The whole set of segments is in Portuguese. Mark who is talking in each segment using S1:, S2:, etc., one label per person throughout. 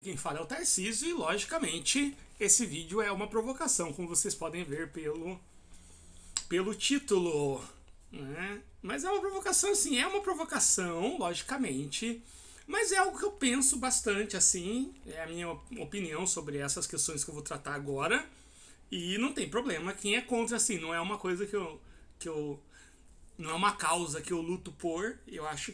S1: Quem fala é o Tarcísio e, logicamente, esse vídeo é uma provocação, como vocês podem ver pelo título. Né? Mas é uma provocação, assim, é uma provocação, logicamente, mas é algo que eu penso bastante, assim, é a minha opinião sobre essas questões que eu vou tratar agora. E não tem problema, quem é contra, assim, não é uma coisa que eu não é uma causa que eu luto por. Eu acho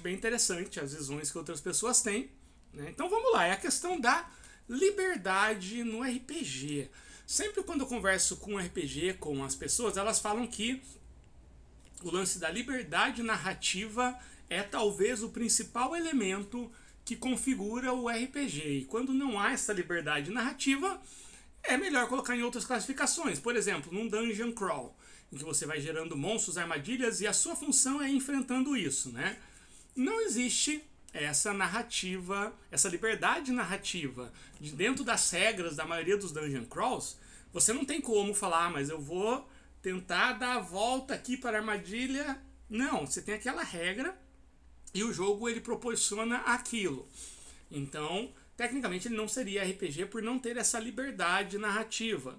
S1: bem interessante as visões que outras pessoas têm. Né? Então vamos lá, é a questão da liberdade no RPG. Sempre quando eu converso com RPG, com as pessoas, elas falam que o lance da liberdade narrativa é talvez o principal elemento que configura o RPG. E quando não há essa liberdade narrativa, é melhor colocar em outras classificações. Por exemplo, num dungeon crawl, em que você vai gerando monstros, armadilhas e a sua função é ir enfrentando isso, né? Não existe essa narrativa, essa liberdade narrativa de dentro das regras da maioria dos dungeon crawls. Você não tem como falar, mas eu vou tentar dar a volta aqui para a armadilha. Não, você tem aquela regra e o jogo ele proporciona aquilo. Então, tecnicamente ele não seria RPG por não ter essa liberdade narrativa.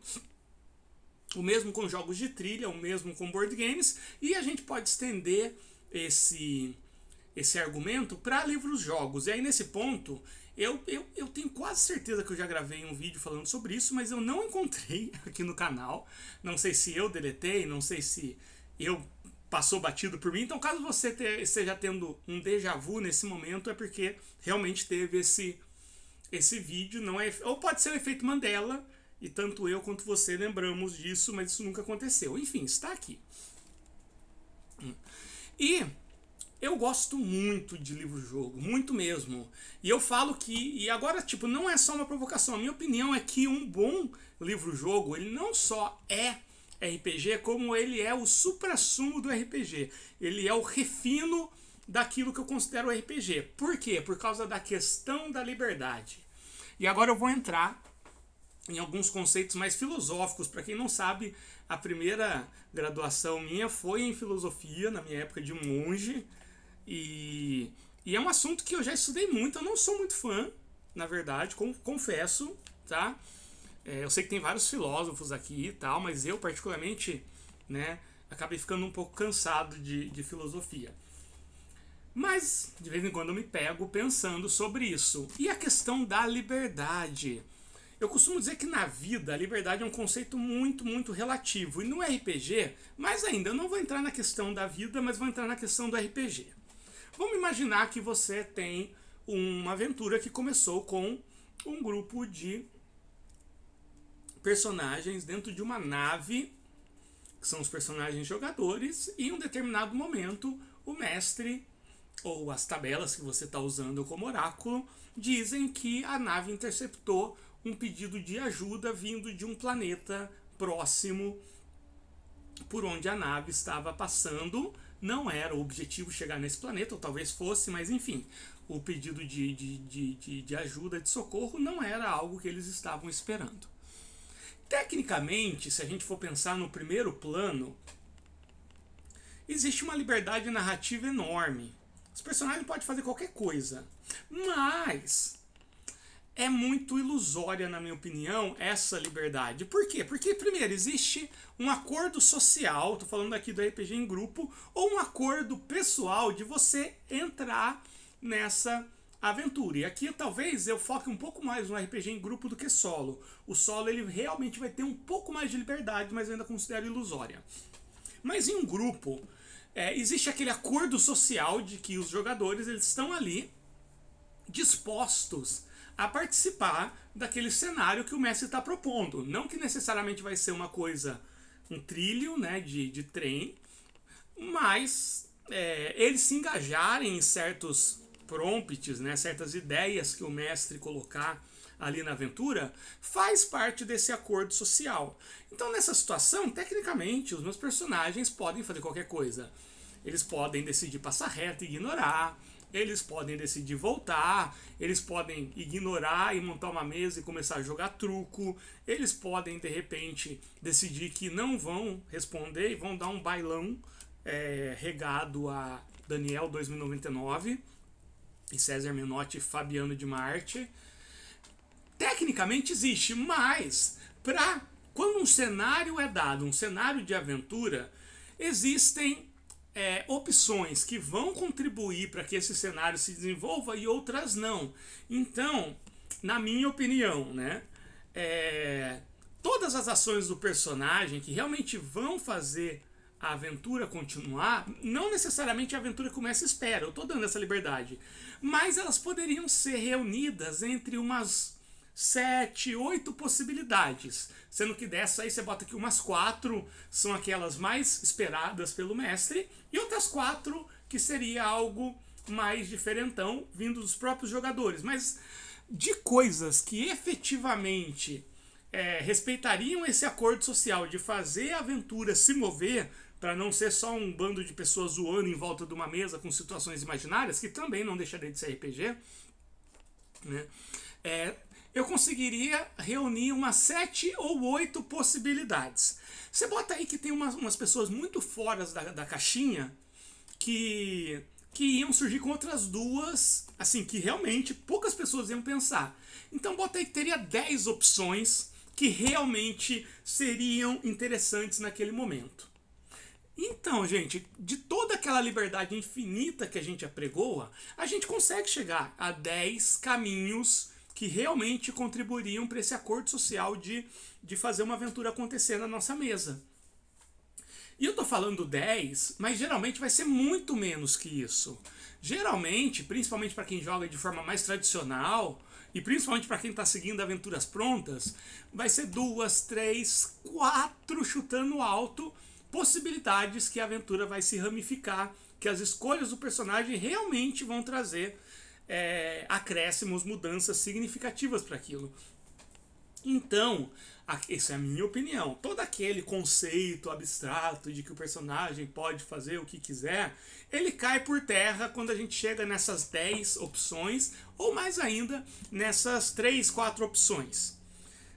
S1: O mesmo com jogos de trilha, o mesmo com board games, e a gente pode estender esse argumento para livros-jogos. E aí nesse ponto, eu tenho quase certeza que eu já gravei um vídeo falando sobre isso, mas eu não encontrei aqui no canal. Não sei se eu deletei, não sei se eu passou batido por mim. Então, caso você esteja tendo um déjà vu nesse momento, é porque realmente teve esse vídeo. Não é, ou pode ser o efeito Mandela, e tanto eu quanto você lembramos disso, mas isso nunca aconteceu. Enfim, está aqui. E eu gosto muito de livro-jogo, muito mesmo. E eu falo que, e agora, tipo, não é só uma provocação. A minha opinião é que um bom livro-jogo, ele não só é RPG, como ele é o suprassumo do RPG. Ele é o refino daquilo que eu considero RPG. Por quê? Por causa da questão da liberdade. E agora eu vou entrar em alguns conceitos mais filosóficos. Para quem não sabe, a primeira graduação minha foi em filosofia, na minha época de monge. E é um assunto que eu já estudei muito. Eu não sou muito fã, na verdade, confesso, tá? Eu sei que tem vários filósofos aqui e tal, mas eu particularmente, né, acabei ficando um pouco cansado de filosofia. Mas de vez em quando eu me pego pensando sobre isso. E a questão da liberdade. Eu costumo dizer que na vida a liberdade é um conceito muito, muito relativo. E no RPG, mais ainda, eu não vou entrar na questão da vida, mas vou entrar na questão do RPG. Vamos imaginar que você tem uma aventura que começou com um grupo de personagens dentro de uma nave, que são os personagens jogadores, e em um determinado momento o mestre ou as tabelas que você está usando como oráculo dizem que a nave interceptou um pedido de ajuda vindo de um planeta próximo por onde a nave estava passando. Não era o objetivo chegar nesse planeta, ou talvez fosse, mas enfim, o pedido de ajuda, de socorro, não era algo que eles estavam esperando. Tecnicamente, se a gente for pensar no primeiro plano, existe uma liberdade narrativa enorme. Os personagens podem fazer qualquer coisa, mas é muito ilusória, na minha opinião, essa liberdade. Por quê? Porque, primeiro, existe um acordo social, estou falando aqui do RPG em grupo, ou um acordo pessoal de você entrar nessa aventura. E aqui talvez eu foque um pouco mais no RPG em grupo do que solo. O solo ele realmente vai ter um pouco mais de liberdade, mas eu ainda considero ilusória. Mas em um grupo, existe aquele acordo social de que os jogadores eles estão ali dispostos a participar daquele cenário que o mestre está propondo. Não que necessariamente vai ser uma coisa, um trilho, né, de trem, mas eles se engajarem em certos prompts, né, certas ideias que o mestre colocar ali na aventura, faz parte desse acordo social. Então, nessa situação, tecnicamente, os meus personagens podem fazer qualquer coisa. Eles podem decidir passar reto e ignorar, eles podem decidir voltar, eles podem ignorar e montar uma mesa e começar a jogar truco, eles podem, de repente, decidir que não vão responder e vão dar um bailão regado a Daniel 2099 e César Menotti e Fabiano de Marte. Tecnicamente existe, mas quando um cenário é dado, um cenário de aventura, existem opções que vão contribuir para que esse cenário se desenvolva e outras não. Então, na minha opinião, né, todas as ações do personagem que realmente vão fazer a aventura continuar, não necessariamente a aventura começa e espera, eu estou dando essa liberdade, mas elas poderiam ser reunidas entre umas 7, 8 possibilidades, sendo que dessa aí você bota aqui umas 4 são aquelas mais esperadas pelo mestre e outras 4 que seria algo mais diferentão vindo dos próprios jogadores, mas de coisas que efetivamente respeitariam esse acordo social de fazer a aventura se mover para não ser só um bando de pessoas zoando em volta de uma mesa com situações imaginárias, que também não deixaria de ser RPG, né? Eu conseguiria reunir umas 7 ou 8 possibilidades. Você bota aí que tem umas pessoas muito fora da caixinha que iam surgir com outras duas, assim, que realmente poucas pessoas iam pensar. Então bota aí que teria 10 opções que realmente seriam interessantes naquele momento. Então, gente, de toda aquela liberdade infinita que a gente apregoa, a gente consegue chegar a 10 caminhos que realmente contribuiriam para esse acordo social de fazer uma aventura acontecer na nossa mesa. E eu tô falando 10, mas geralmente vai ser muito menos que isso. Geralmente, principalmente para quem joga de forma mais tradicional, e principalmente para quem está seguindo aventuras prontas, vai ser 2, 3, 4 chutando alto possibilidades que a aventura vai se ramificar, que as escolhas do personagem realmente vão trazer acréscimos, mudanças significativas para aquilo. Então, essa é a minha opinião. Todo aquele conceito abstrato de que o personagem pode fazer o que quiser, ele cai por terra quando a gente chega nessas 10 opções, ou mais ainda, nessas 3, 4 opções.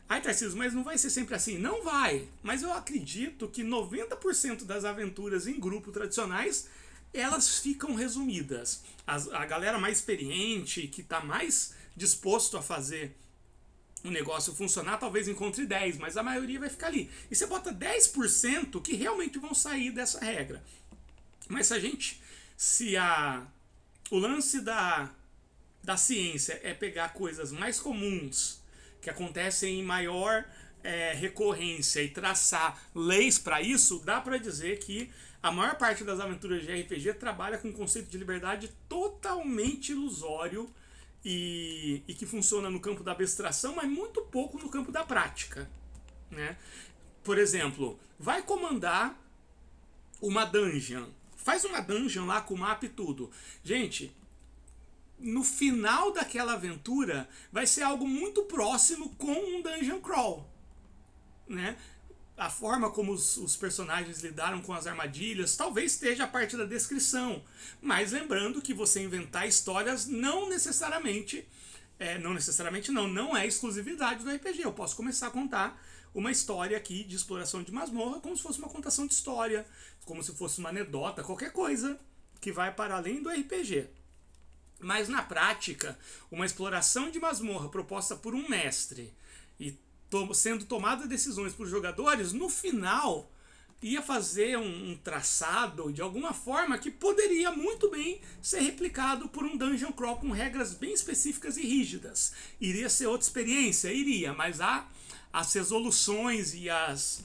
S1: Ai, Tarcísio, mas não vai ser sempre assim? Não vai, mas eu acredito que 90% das aventuras em grupo tradicionais, elas ficam resumidas. A galera mais experiente, que está mais disposto a fazer o negócio funcionar, talvez encontre 10, mas a maioria vai ficar ali. E você bota 10% que realmente vão sair dessa regra. Mas o lance da ciência é pegar coisas mais comuns, que acontecem em maior recorrência e traçar leis para isso, dá para dizer que a maior parte das aventuras de RPG trabalha com um conceito de liberdade totalmente ilusório e que funciona no campo da abstração, mas muito pouco no campo da prática, né? Por exemplo, vai comandar uma dungeon, faz uma dungeon lá com mapa e tudo. Gente, no final daquela aventura vai ser algo muito próximo com um dungeon crawl, né? A forma como os personagens lidaram com as armadilhas talvez esteja a parte da descrição, mas lembrando que você inventar histórias não é exclusividade do RPG. Eu posso começar a contar uma história aqui de exploração de masmorra como se fosse uma contação de história, como se fosse uma anedota, qualquer coisa que vai para além do RPG. Mas na prática, uma exploração de masmorra proposta por um mestre e sendo tomada decisões por jogadores, no final ia fazer um traçado de alguma forma que poderia muito bem ser replicado por um dungeon crawl com regras bem específicas e rígidas. Iria ser outra experiência? Iria, mas as resoluções e as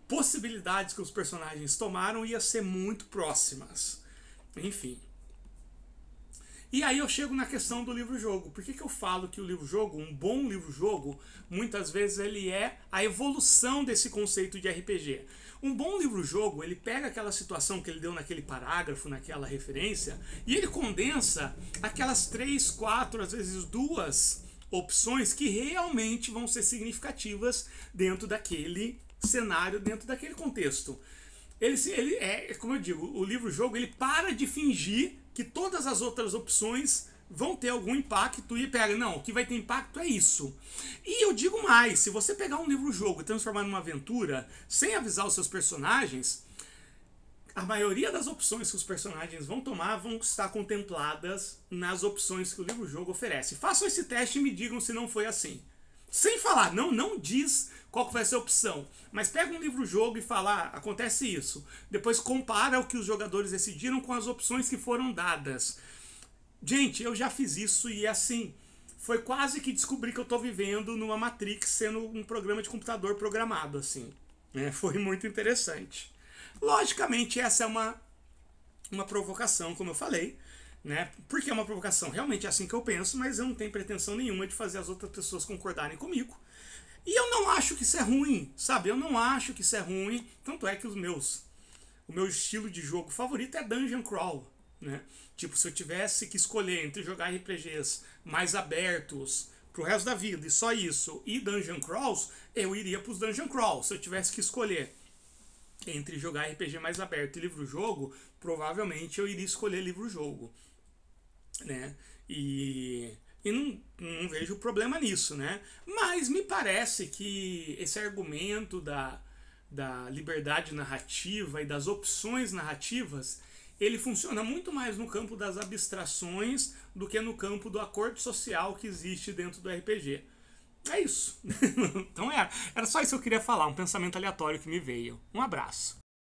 S1: possibilidades que os personagens tomaram ia ser muito próximas. Enfim. E aí eu chego na questão do livro-jogo. Por que eu falo que o livro-jogo, um bom livro-jogo, muitas vezes ele é a evolução desse conceito de RPG? Um bom livro-jogo, ele pega aquela situação que ele deu naquele parágrafo, naquela referência, e ele condensa aquelas 3, 4, às vezes 2 opções que realmente vão ser significativas dentro daquele cenário, dentro daquele contexto. Ele é, como eu digo, o livro-jogo ele para de fingir que todas as outras opções vão ter algum impacto e pega, não, o que vai ter impacto é isso. E eu digo mais, se você pegar um livro-jogo e transformar numa aventura, sem avisar os seus personagens, a maioria das opções que os personagens vão tomar vão estar contempladas nas opções que o livro-jogo oferece. Façam esse teste e me digam se não foi assim. Sem falar, não diz qual vai ser a opção, mas pega um livro-jogo e fala, acontece isso. Depois compara o que os jogadores decidiram com as opções que foram dadas. Gente, eu já fiz isso e assim, foi quase que descobrir que eu tô vivendo numa Matrix sendo um programa de computador programado, assim. Foi muito interessante. Logicamente, essa é uma provocação, como eu falei, né? Porque é uma provocação, realmente é assim que eu penso, mas eu não tenho pretensão nenhuma de fazer as outras pessoas concordarem comigo. E eu não acho que isso é ruim, sabe? Eu não acho que isso é ruim, tanto é que o meu estilo de jogo favorito é Dungeon Crawl, né? Tipo, se eu tivesse que escolher entre jogar RPGs mais abertos pro resto da vida e só isso, e Dungeon Crawls, eu iria pros Dungeon Crawls. Se eu tivesse que escolher entre jogar RPG mais aberto e livro-jogo, provavelmente eu iria escolher livro-jogo, né? E não vejo problema nisso, né? Mas me parece que esse argumento da liberdade narrativa e das opções narrativas, ele funciona muito mais no campo das abstrações do que no campo do acordo social que existe dentro do RPG. É isso. Então era só isso que eu queria falar, um pensamento aleatório que me veio. Um abraço.